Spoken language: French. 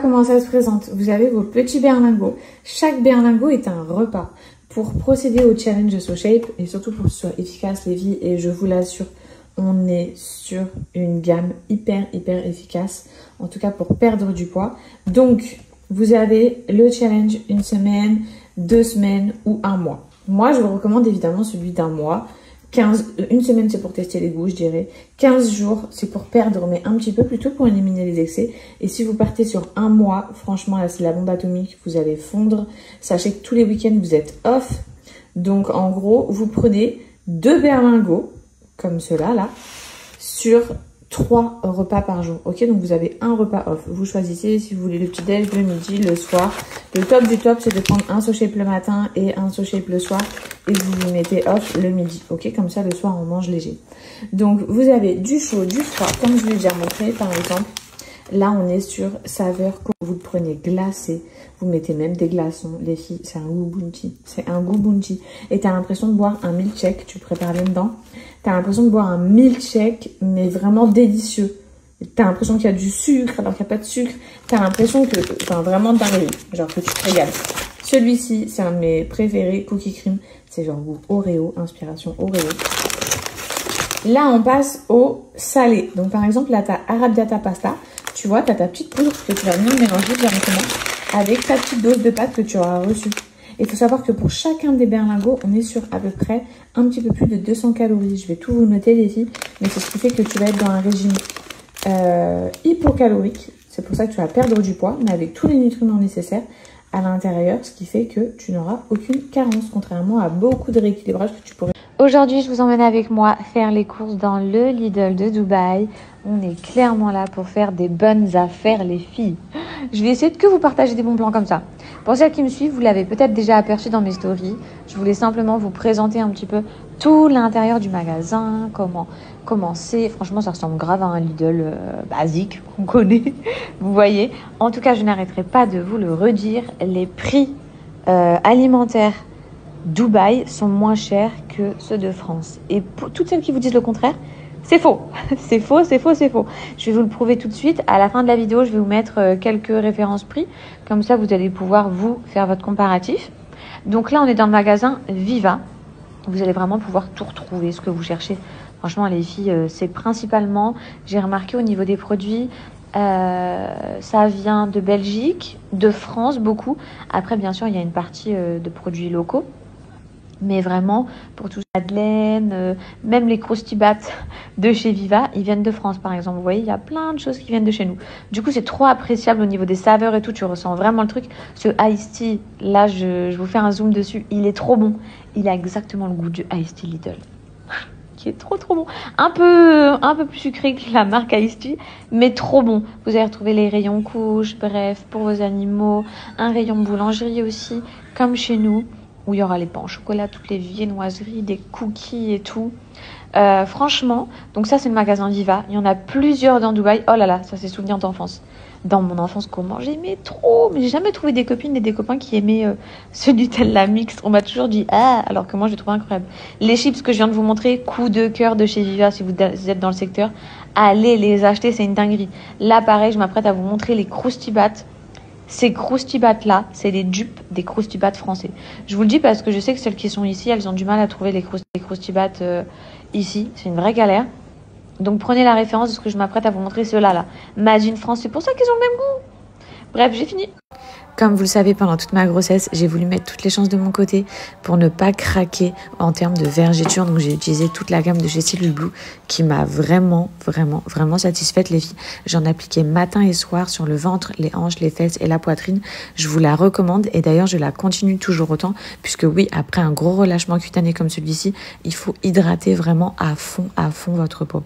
comment ça se présente. Vous avez vos petits berlingots. Chaque berlingot est un repas. Pour procéder au challenge SoShape, et surtout pour que ce soit efficace, les filles, et je vous l'assure, on est sur une gamme hyper efficace, en tout cas pour perdre du poids. Donc, vous avez le challenge une semaine, 2 semaines ou 1 mois. Moi, je vous recommande évidemment celui d'1 mois. Une semaine, c'est pour tester les goûts, je dirais. 15 jours, c'est pour perdre, mais un petit peu plutôt pour éliminer les excès. Et si vous partez sur 1 mois, franchement, là, c'est la bombe atomique. Vous allez fondre. Sachez que tous les week-ends, vous êtes off. Donc, en gros, vous prenez 2 berlingots, comme ceux-là, là, sur 3 repas par jour. Ok, donc vous avez un repas off. Vous choisissez si vous voulez le petit-déj, le midi, le soir. Le top du top, c'est de prendre un SoShape le matin et un SoShape le soir. Et vous vous mettez off le midi. Ok, comme ça, le soir, on mange léger. Donc, vous avez du chaud, du froid, comme je vous l'ai déjà montré, par exemple. Là, on est sur saveur que vous le prenez glacé. Vous mettez même des glaçons. Les filles, c'est un goût bounty. C'est un goût bounty. Et tu as l'impression de boire un milkshake. Tu prépares là-dedans. Tu as l'impression de boire un milkshake, mais vraiment délicieux. Tu as l'impression qu'il y a du sucre alors qu'il n'y a pas de sucre. Tu as l'impression que, enfin, vraiment dinguerie. Genre que tu te régales. Celui-ci, c'est un de mes préférés, Cookie Cream. C'est genre goût Oreo, inspiration Oreo. Là, on passe au salé. Donc, par exemple, là, tu as Arrabbiata Pasta. Tu vois, tu as ta petite poudre que tu vas venir mélanger directement avec ta petite dose de pâte que tu auras reçue. Il faut savoir que pour chacun des berlingots, on est sur à peu près un petit peu plus de 200 calories. Je vais tout vous noter, les filles, mais c'est ce qui fait que tu vas être dans un régime hypocalorique. C'est pour ça que tu vas perdre du poids, mais avec tous les nutriments nécessaires à l'intérieur, ce qui fait que tu n'auras aucune carence, contrairement à beaucoup de rééquilibrage que tu pourrais. Aujourd'hui, je vous emmène avec moi faire les courses dans le Lidl de Dubaï. On est clairement là pour faire des bonnes affaires, les filles. Je vais essayer de que vous partager des bons plans comme ça. Pour celles qui me suivent, vous l'avez peut-être déjà aperçu dans mes stories. Je voulais simplement vous présenter un petit peu tout l'intérieur du magasin, comment c'est. Franchement, ça ressemble grave à un Lidl basique qu'on connaît. Vous voyez. En tout cas, je n'arrêterai pas de vous le redire. Les prix alimentaires Dubaï sont moins chers que ceux de France. Et pour toutes celles qui vous disent le contraire, c'est faux. C'est faux, c'est faux, c'est faux. Je vais vous le prouver tout de suite. À la fin de la vidéo, je vais vous mettre quelques références prix. Comme ça, vous allez pouvoir, vous, faire votre comparatif. Donc là, on est dans le magasin Viva. Vous allez vraiment pouvoir tout retrouver, ce que vous cherchez. Franchement, les filles, c'est principalement, j'ai remarqué au niveau des produits, ça vient de Belgique, de France, beaucoup. Après, bien sûr, il y a une partie de produits locaux. Mais vraiment, pour tout ça, Madeleine, même les croustibats de chez Viva, ils viennent de France, par exemple. Vous voyez, il y a plein de choses qui viennent de chez nous. Du coup, c'est trop appréciable au niveau des saveurs et tout. Tu ressens vraiment le truc. Ce Iced Tea, là, je vous fais un zoom dessus. Il est trop bon. Il a exactement le goût du Iced Tea Lidl. Qui est trop bon. Un peu plus sucré que la marque Iced Tea, mais trop bon. Vous allez retrouver les rayons couches, bref, pour vos animaux. Un rayon boulangerie aussi, comme chez nous, où il y aura les pains au chocolat, toutes les viennoiseries, des cookies et tout. Franchement, donc ça c'est le magasin Viva. Il y en a plusieurs dans Dubaï. Oh là là, ça c'est souvenirs d'enfance. Dans mon enfance, comment j'aimais trop. Mais j'ai jamais trouvé des copines et des copains qui aimaient ce Nutella mixte. On m'a toujours dit ah, alors que moi je les trouve incroyables. Les chips que je viens de vous montrer, coup de cœur de chez Viva si vous êtes dans le secteur. Allez les acheter, c'est une dinguerie. Là pareil, je m'apprête à vous montrer les croustibats. Ces croustibats-là, c'est les dupes des croustibats français. Je vous le dis parce que je sais que celles qui sont ici, elles ont du mal à trouver les croustibats ici. C'est une vraie galère. Donc prenez la référence de ce que je m'apprête à vous montrer, ceux-là. Là. Made in France, c'est pour ça qu'ils ont le même goût. Bref, j'ai fini. Comme vous le savez, pendant toute ma grossesse, j'ai voulu mettre toutes les chances de mon côté pour ne pas craquer en termes de vergéture. Donc, j'ai utilisé toute la gamme de chez Cellule Blue qui m'a vraiment satisfaite, les filles. J'en appliquais matin et soir sur le ventre, les hanches, les fesses et la poitrine. Je vous la recommande et d'ailleurs, je la continue toujours autant puisque oui, après un gros relâchement cutané comme celui-ci, il faut hydrater vraiment à fond votre peau.